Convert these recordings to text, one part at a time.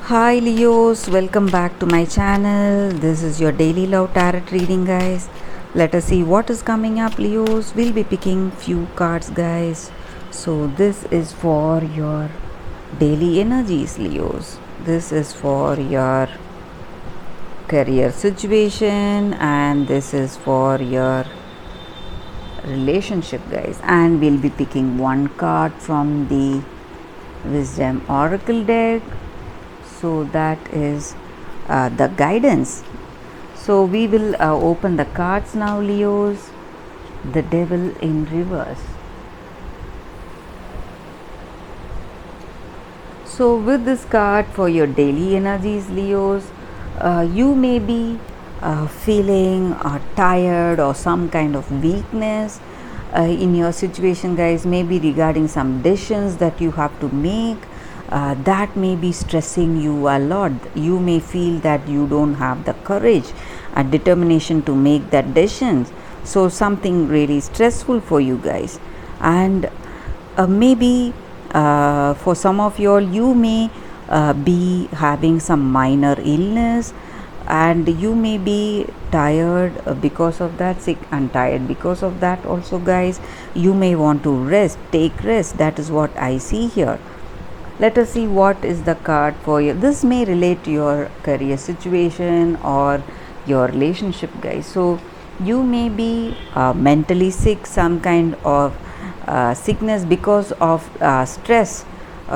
Hi Leos, welcome back to my channel. This is your daily love tarot reading, guys. Let us see what is coming up, Leos. We'll be picking few cards, guys. So this is for your daily energies, Leos. This is for your career situation and this is for your relationship, guys. And we'll be picking one card from the Wisdom Oracle deck. So that is the guidance. So we will open the cards now, Leos. The Devil in reverse. So with this card for your daily energies, Leos, you may be feeling tired or some kind of weakness in your situation, guys. Maybe regarding some decisions that you have to make. That may be stressing you a lot. You may feel that you don't have the courage and determination to make that decisions. So something really stressful for you guys. And maybe for some of you all, you may be having some minor illness and you may be tired because of that, sick and tired because of that also, guys. You may want to rest, take rest. That is what I see here. Let us see what is the card for you. This may relate to your career situation or your relationship, guys. So you may be mentally sick, some kind of sickness because of stress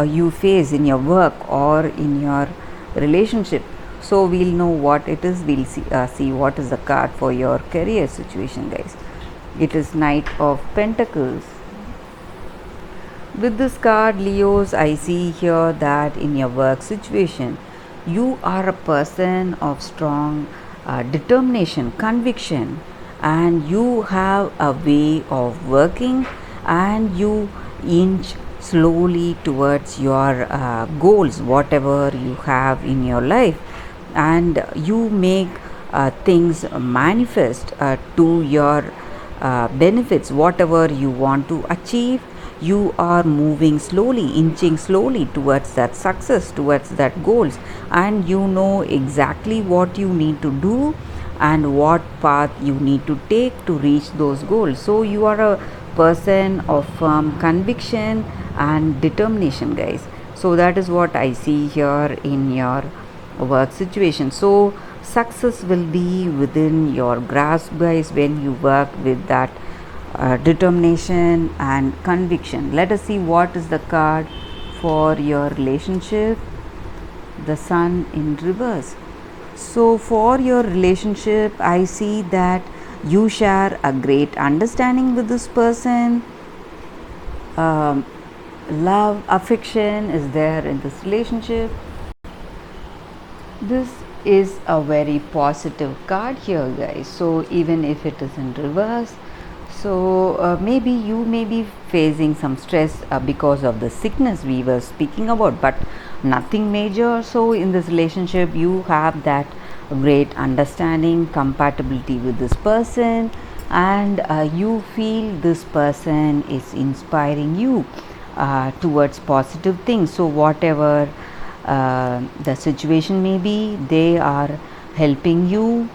you face in your work or in your relationship. So we'll know what it is. We'll see what is the card for your career situation, guys. It is Knight of Pentacles. With this card, Leos, I see here that in your work situation, you are a person of strong determination, conviction, and you have a way of working and you inch slowly towards your goals, whatever you have in your life, and you make things manifest to your benefits, whatever you want to achieve. You are moving slowly, inching slowly towards that success, towards that goals, and you know exactly what you need to do and what path you need to take to reach those goals. So you are a person of firm conviction and determination, guys. So that is what I see here in your work situation. So success will be within your grasp, guys, when you work with that determination and conviction. Let us see what is the card for your relationship. The Sun in reverse. So for your relationship, I see that you share a great understanding with this person. Love, affection is there in this relationship. This is a very positive card here, guys. So even if it is in reverse, so maybe you may be facing some stress because of the sickness we were speaking about, but nothing major. So in this relationship, you have that great understanding, compatibility with this person, and you feel this person is inspiring you towards positive things. So whatever the situation may be, they are helping you,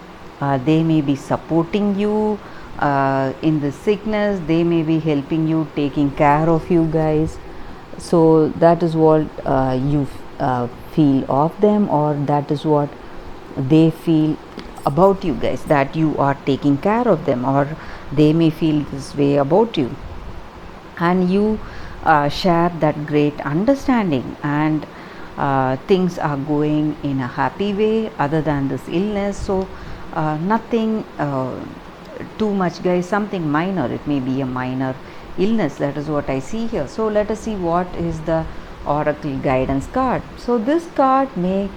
they may be supporting you in the sickness, they may be helping you, taking care of you, guys. So that is what you feel of them, or that is what they feel about you, guys, that you are taking care of them, or they may feel this way about you, and you share that great understanding, and things are going in a happy way other than this illness. So nothing too much, guys, something minor. It may be a minor illness. That is what I see here. So let us see what is the Oracle guidance card. So this card may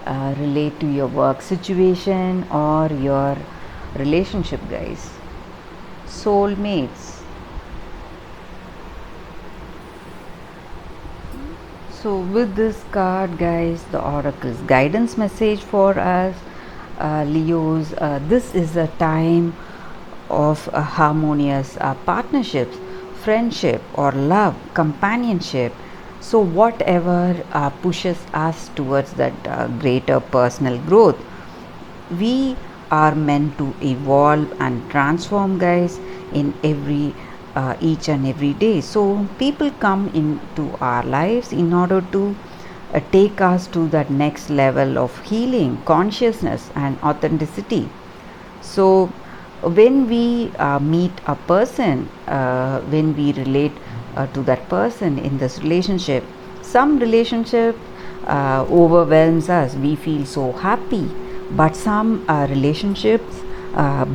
relate to your work situation or your relationship, guys. Soulmates. So with this card, guys, the Oracle's guidance message for us, Leos, this is a time of harmonious partnerships, friendship or love, companionship. So whatever pushes us towards that greater personal growth, we are meant to evolve and transform, guys, in every each and every day. So people come into our lives in order to take us to that next level of healing, consciousness, and authenticity. So when we meet a person, when we relate to that person in this relationship, some relationship overwhelms us, we feel so happy, but some relationships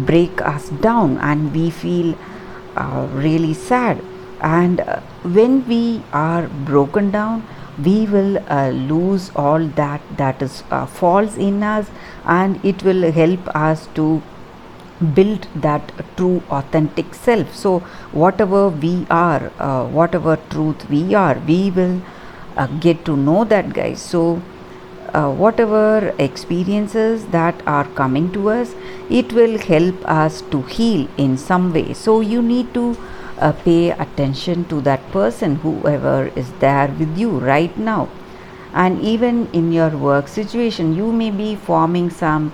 break us down and we feel really sad. And when we are broken down, we will lose all that is false in us, and it will help us to build that true authentic self. So whatever we are, whatever truth we are, we will get to know that, guys. So whatever experiences that are coming to us, it will help us to heal in some way. So you need to pay attention to that person, whoever is there with you right now. And even in your work situation, you may be forming some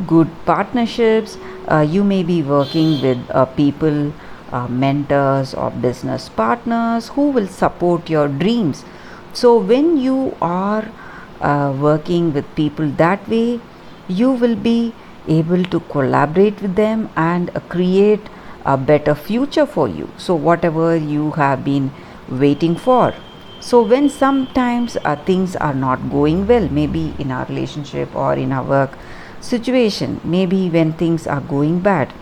good partnerships. You may be working with people, mentors or business partners who will support your dreams. So when you are working with people that way, you will be able to collaborate with them and create a better future for you. So whatever you have been waiting for. So when sometimes things are not going well, maybe in our relationship or in our work situation, maybe when things are going bad,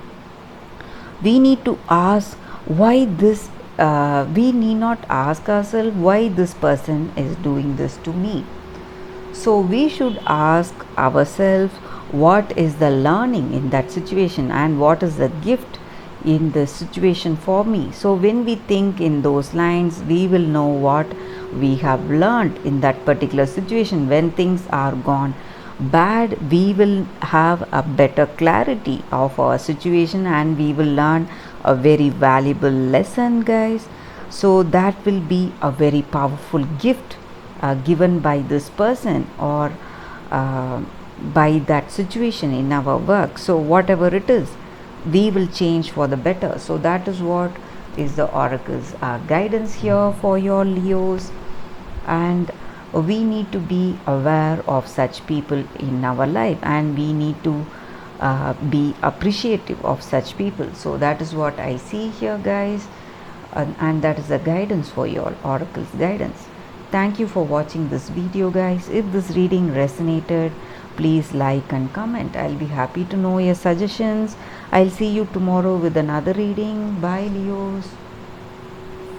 we need to ask why this. We need not ask ourselves why this person is doing this to me. So we should ask ourselves what is the learning in that situation and what is the gift in the situation for me. So when we think in those lines, we will know what we have learned in that particular situation. When things are gone bad, we will have a better clarity of our situation and we will learn a very valuable lesson, guys. So that will be a very powerful gift given by this person or by that situation in our work. So whatever it is, we will change for the better. So that is what is the oracle's guidance here for your Leos. And we need to be aware of such people in our life, and we need to be appreciative of such people. So that is what I see here, guys, and that is the guidance for your oracle's guidance. Thank you for watching this video, guys. If this reading resonated, please like and comment. I'll be happy to know your suggestions. I'll see you tomorrow with another reading. Bye, Leos.